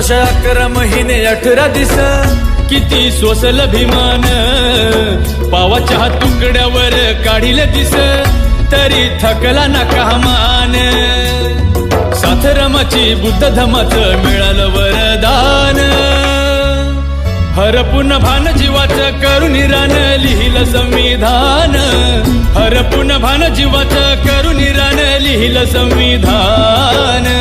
वर्ष 11 महिने 18 दिस किती सोसल भीमान पावाच्या तुकड्यावर काढिले दिस तरी थकला ना कामान साथरमाची बुद्ध धमाचं मिळालं वरदान हरपून भान जीवाचं करून रान लिहिलं संविधान हरपून भान जीवाचं करून रान लिहिलं संविधान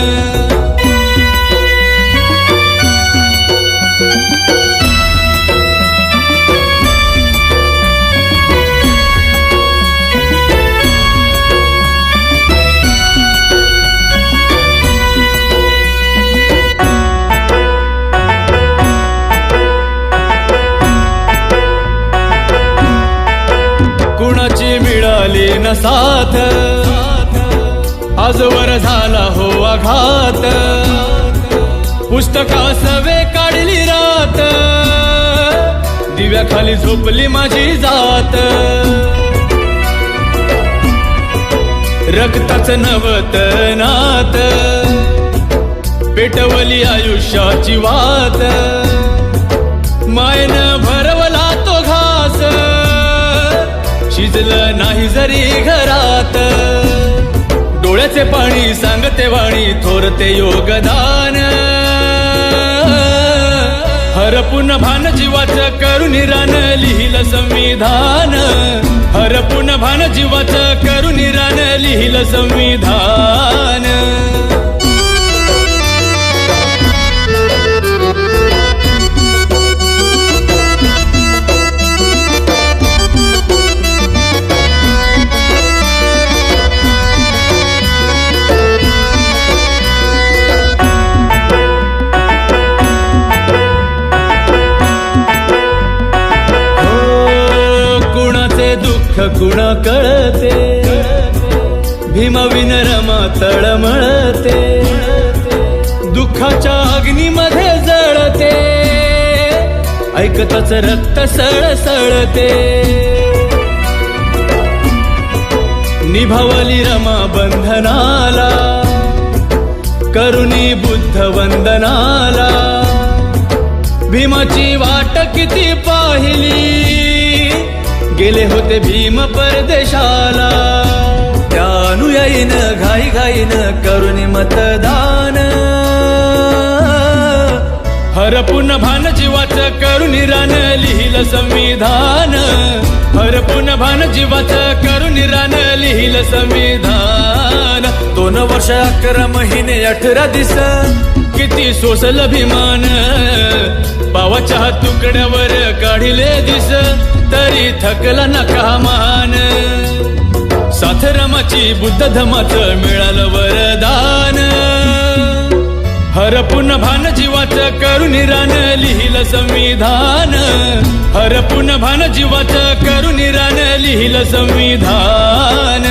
कुणाची मिळाली न साथ आजवर झाला हो आघात पुस्तका सवे काढली रात दिव्याखाली झोपली माझी जात रक्ताचं नवत नात पेटवली आयुष्याची वात मायनं भरवला तो घास शिजलं नाही जरी घरात डोळ्याचे पाणी सांगते वाणी थोरते योगदान हरपून भान जीवाचं करून रान लिहिलं संविधान हरपून भान जीवाचं करून रान लिहिलं संविधान दुःख कुणा कळते भीमाविन रमा तळमळते दुःखाच्या अग्नीमध्ये जळते ऐकताच रक्त सळसळते निभावली रमा बंधनाला करुणी बुद्ध वंदनाला भीमाची वाट किती पाहिली गेले होते भीम परदेशाला त्या अनुयायीनं घाई घाईनं करुणी मतदान हरपून भान जीवाचं करून रान लिहिलं संविधान हरपून भान जीवाचं करून रान लिहिलं संविधान 2 वर्ष 11 महिने 18 दिस किती सोसल भीमान पावाच्या तुकड्यावर काढिले दिस तरी थकला ना कामान साथरमाची बुद्ध धमाचं मिळालं वरदान हरपून भान जीवाचं करून रान लिहिलं संविधान हरपून भान जीवाचं करून रान लिहिलं संविधान